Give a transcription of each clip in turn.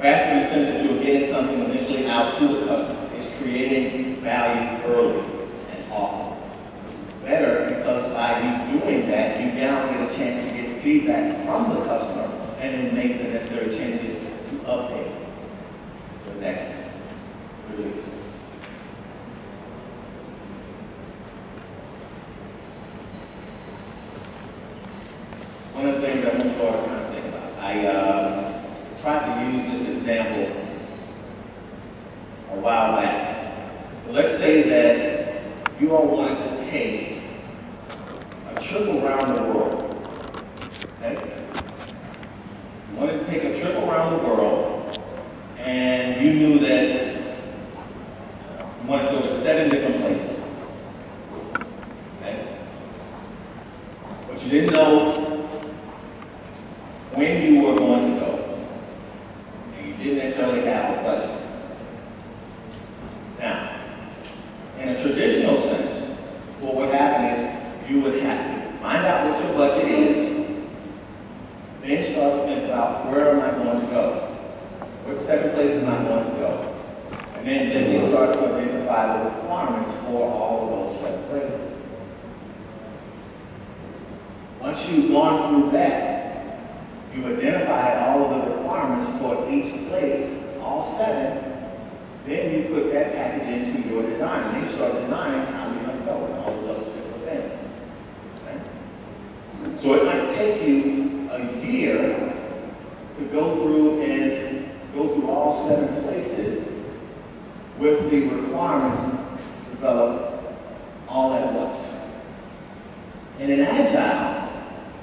Faster in the sense that you're getting something initially out to the customer. It's creating value early and often. Better because by you doing that, you now get a chance to get feedback from the customer and then make the necessary changes to update the next release. One of the things I want you all to kind of think about, I tried to use this example a while back. But let's say that you all wanted to take a trip around the world. Okay? You wanted to take a trip around the world, and you knew that you wanted to go to 7 different places. Okay? But you didn't know when you were going to go, and you didn't necessarily have a budget. Now, in a traditional sense, what would happen is you would have to find out what your budget is, then start to think about where am I going to go? What 7 places am I going to go? And then you start to identify the requirements for all of those 7 places. Once you've gone through that, you identify all of the requirements for each place, all 7, then you put that package into your design. And then you start designing how you're going to go and all those other particular things. Okay? So it might take you a year to go through all 7 places with the requirements developed all at once. And in Agile,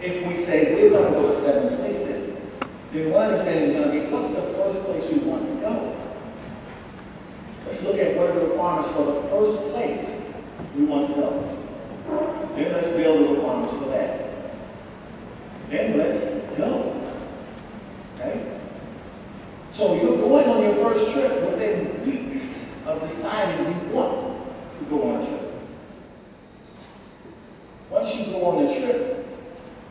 if we say we're going to go to 7 places, then one of the things is going to be, what's the first place you want to go? Let's look at what are the requirements for the first place we want to go. Then let's build the requirements for that. Then let's go. Okay? So you're going on your first trip within weeks of deciding you want to go on a trip. Once you go on the trip,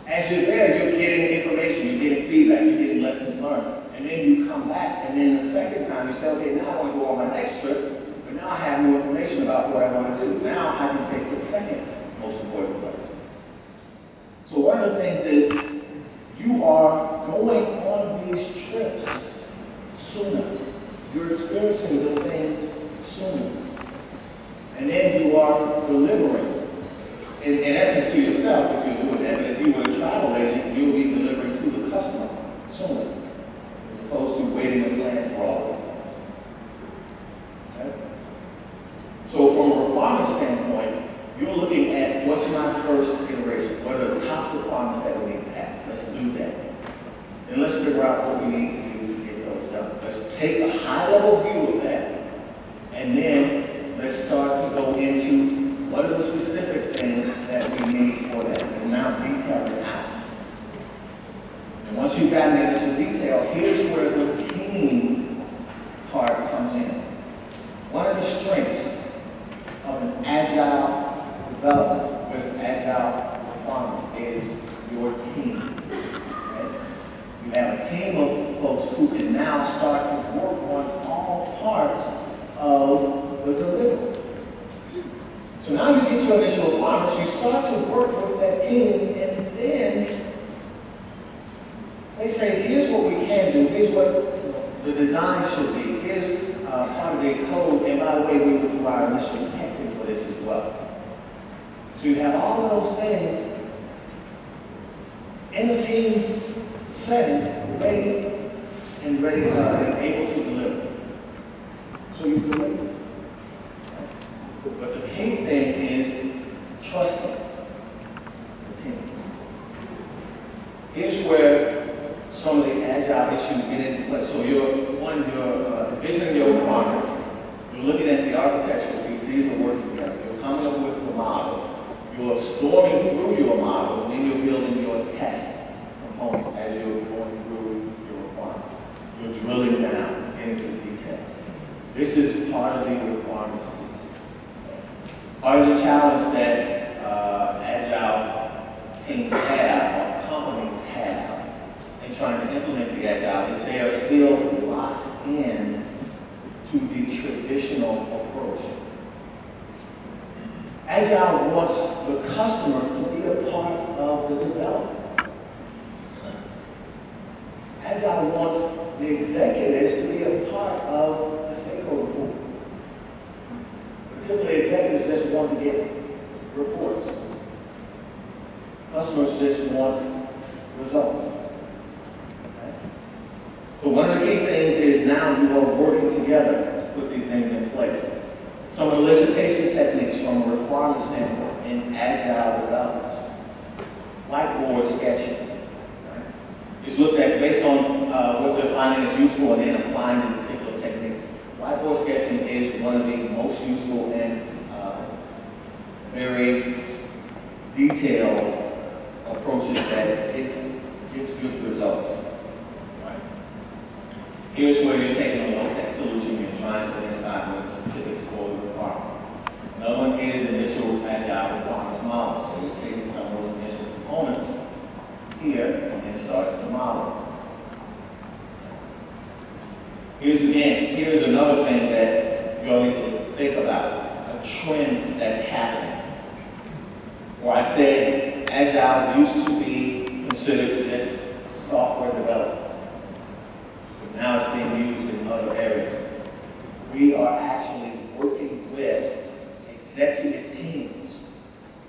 as you're there, you're getting information, you're getting feedback, you're getting lessons learned. And then you come back, and then the second time you say, okay, now I want to go on my next trip, but now I have more information about what I want to do. Now I can take the second most important place. So one of the things is, you are going on these trips sooner. You're experiencing the things sooner. And then you are delivering. In essence, to yourself, if you're doing that, but if you were a travel agent, you'll be delivering to the customer sooner, as opposed to waiting to plan for all these things. Okay? So from a requirement standpoint, you're looking at what's my first iteration? What are the top requirements that we need to have? Let's do that. Then let's figure out what we need to do to get those done. Let's take a high-level view of that, and then let's start to go into what are the specific things that we need for that? Let's now detail it out. And once you've gotten the initial detail, here's where the team part comes in. One of the strengths of an agile development with agile requirements is your team. Okay? You have a team of folks who can now start to work on all parts of the delivery. So now you get your initial requirements, you start to work with that team, and then they say, here's what we can do, here's what the design should be, here's part of the code, and by the way, we will do our initial testing for this as well. So you have all of those things in the team setting, ready and able to deliver. So you deliver. But the key thing is trusting the team. Here's where some of the agile issues get into play. So you're envisioning your requirements. You're looking at the architectural piece. These are working together. You're coming up with the models. You're storming through your models, and then you're building your test components as you're going through your requirements. You're drilling down into the details. This is part of the requirements. Part of the challenge that agile teams have, or companies have, in trying trying to implement the Agile is they are still locked in to the traditional approach. Agile wants the customer to be a part of the development. Agile wants the executives to be a part of the stakeholder pool. But typically, executives just want to get reports. Customers just want results. Okay? So one of the key things is now you are working together to put these things in place. Some of the elicitation techniques from a requirement standpoint in Agile developments. Whiteboard sketching. Right? It's looked at based on what you're finding is useful and then applying the particular techniques. Whiteboard sketching is one of the most useful and very detailed approaches that gives good results. Right? Here's where you're taking a low-tech solution, you're trying to identify what specifics for the requirements. Another one is initial Agile requirements model. So you're taking some of those initial components here and then start to model. Here's another thing that you'll need to think about, a trend that's happening. Where I said Agile used to be considered just software development, but now it's being used in other areas. We are actually working with executive teams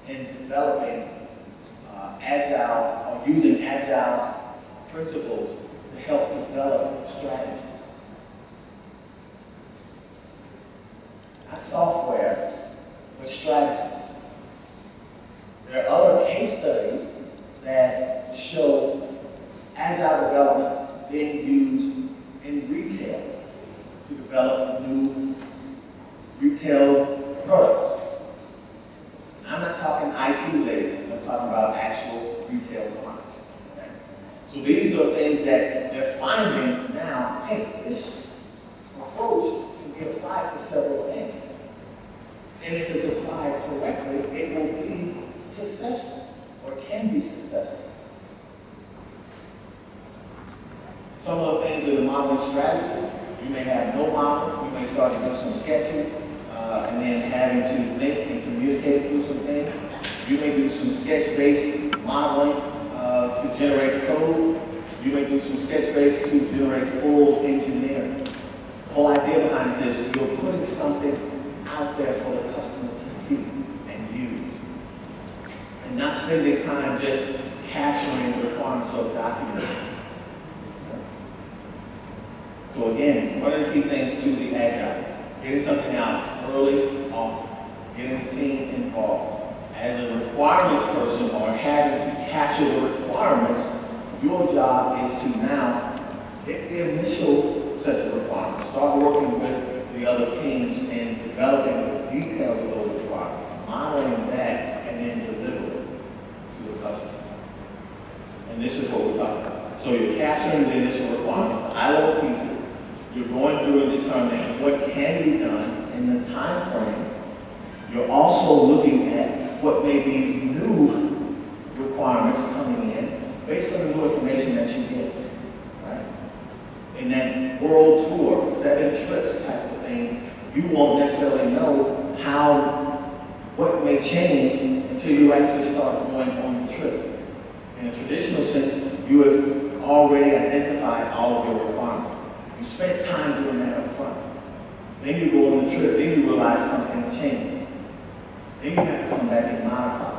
in developing Agile, or using Agile principles to help develop strategies. Not software, but strategies. There are other case studies that show Agile development being used in retail to develop new retail products. I'm not talking IT related, I'm talking about actual retail products. Okay? So these are things that they're finding now, hey, this approach can be applied to several things. And if it's applied correctly, it will be successful, or can be successful. Some of the things in the modeling strategy, you may have no model, you may start to do some sketching, and then having to think and communicate through some things. You may do some sketch-based modeling to generate code. You may do some sketch-based to generate full engineering. The whole idea behind this is you're putting something out there for the customer to see and use. And not spending time just capturing the requirements of documents. So again, one of the key things to the Agile, getting something out early, often, getting the team involved. As a requirements person or having to capture the requirements, your job is to now get the initial set of requirements, start working with the other teams in developing the details of those requirements, modeling that, and then deliver it to the customer. And this is what we're talking about. So you're capturing the initial requirements, the high-level pieces. You're going through and determining what can be done in the time frame. You're also looking at what may be new requirements coming in based on the new information that you get. Right? In that world tour, 7 trips type of thing, you won't necessarily know what may change until you actually start going on the trip. In a traditional sense, you have already identified all of your requirements. You spent time doing that up front. Then you go on the trip, then you realize something's changed. Then you have to come back and modify.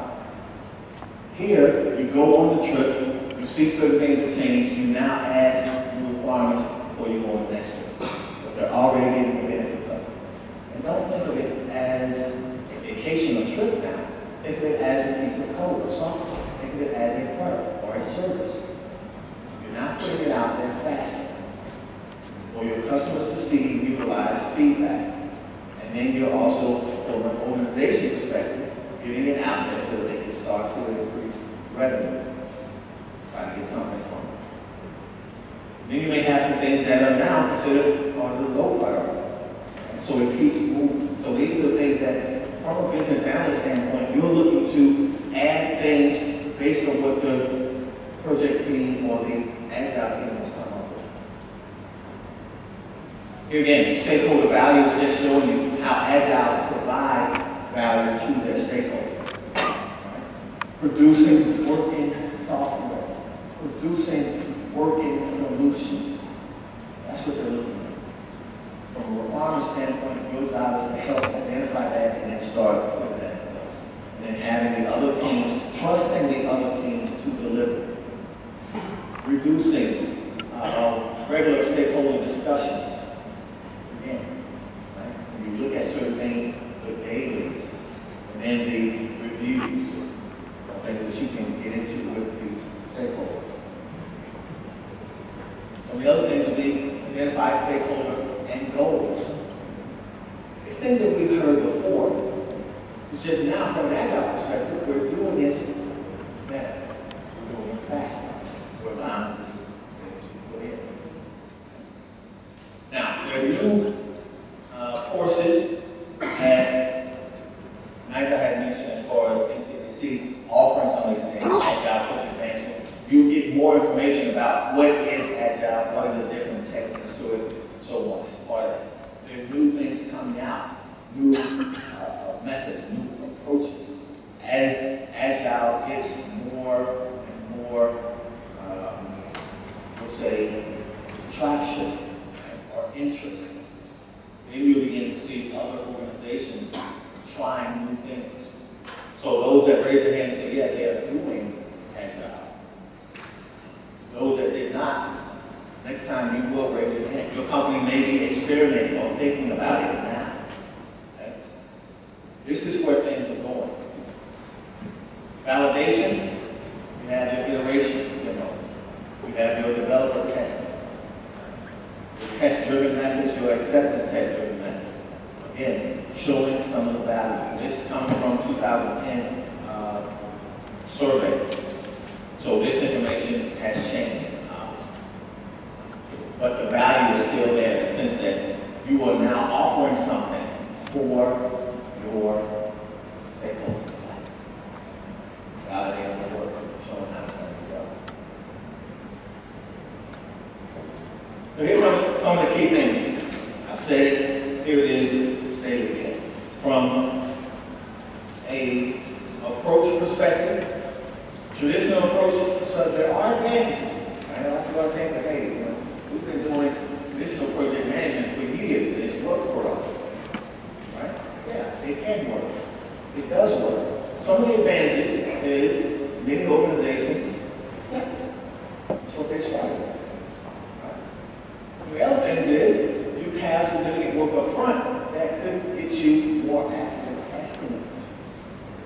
Here, you go on the trip, you see certain things have changed, you now add new requirements before you go on the next trip. But they're already getting the benefits of it. And don't think of it as a vacation or trip now. Think of it as a piece of code or software. Think of it as a product or a service. You're not putting it out there faster for your customers to see, utilize feedback. And then you're also, from an organization perspective, getting it out there so that they can start to increase revenue. Try to get something from it. Then you may have some things that are now considered on the low priority. And so it keeps moving. So these are things that, from a business analyst standpoint, you're looking to add things based on what the project team or the Agile team has come up with. Here again, stakeholder value is just showing you how Agile provide value to their stakeholders. Right? Producing working software, producing working solutions. That's what they're looking at. From a requirement standpoint, your job is to help identify that and then start putting that in place. And then having the other teams, trusting the other teams to deliver. Reducing regular stakeholder discussions. Again, right? When you look at certain things, the dailies, and then the reviews, things that you can get into with these stakeholders. So the other things would be identify stakeholder and goals. It's things that we've heard before. It's just now from an Agile perspective, we're doing this better. We're doing it faster. We're allowing things to put in. Now, there are new courses that Magda had mentioned as far as MT&DC offering some of these things, Agile Coaching Management. You get more information about what is Agile, what are the different techniques to it, and so on as part of that. There are new things coming out, new methods, new approaches. As Agile gets more and more, we'll say, traction or interest, then you begin to see other organizations trying new things. So those that raise their hand and say, yeah, they are doing Agile. Those that did not, next time you will raise your hand. Your company may be experimenting or thinking about it now. Okay? This is where things are going. Validation, you have your iteration, you have your developer testing. Your test-driven methods, your acceptance test-driven methods. Again, showing some of the value. This is coming from 2010 survey. So this information has changed, obviously. But the value is still there in the sense that you are now offering something for your stakeholders. Validating the work, showing how it's going to go. So here are some of the key things. I said it, here it is, say it again. From a approach perspective, traditional approach, so there are advantages. Right? Lots of other things like, hey, we've been doing traditional project management for years, and it's worked for us. Right? Yeah, it can work. It does work. Some of the advantages is many organizations accept it. That's what they started with. Right? The other thing is you have significant work up front that could get you more accurate estimates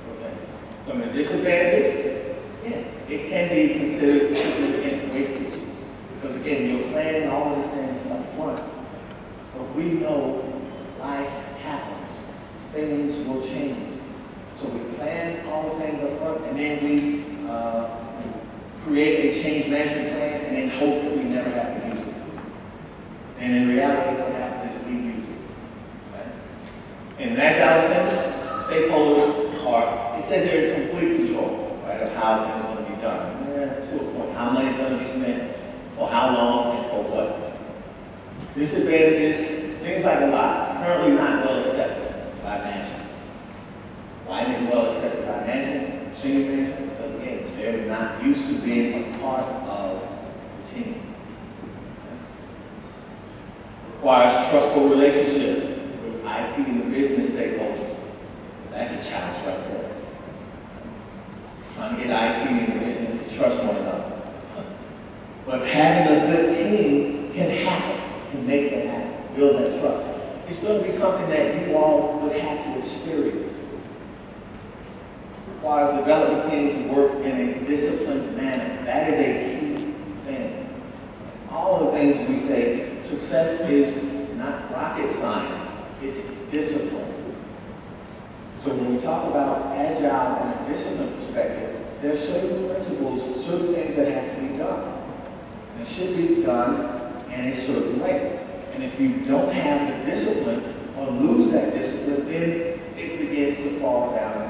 for things. Some of the disadvantages, yeah, it can be considered significant wastage. Because again, you're planning all of these things up front. But we know life happens. Things will change. So we plan all the things up front, and then we create a change management plan, and then hope that we never have to use it. And in reality, what happens is we use it. Right? In an Agile sense, stakeholders are, it says they're in complete control, right, of how things are going to be done. To a point, how money is going to be spent, for how long, and for what. Disadvantages, seems like a lot, currently not well accepted by management. Why isn't it well accepted by management, senior management? Because again, they're not used to being a part of the team. Requires trustful relationship with IT and the business stakeholders. That's a challenge right there. Trying to get IT and the business to trust one another. But having a good team can happen, can make that happen, build that trust. It's going to be something that you all would have to experience. Requires the development team to work in a disciplined manner. That is a key thing. All the things we say, success is not rocket science, it's discipline. So when we talk about Agile in a discipline perspective, there are certain principles, certain things that have to be done. And it should be done in a certain way. And if you don't have the discipline or lose that discipline, then it begins to fall down.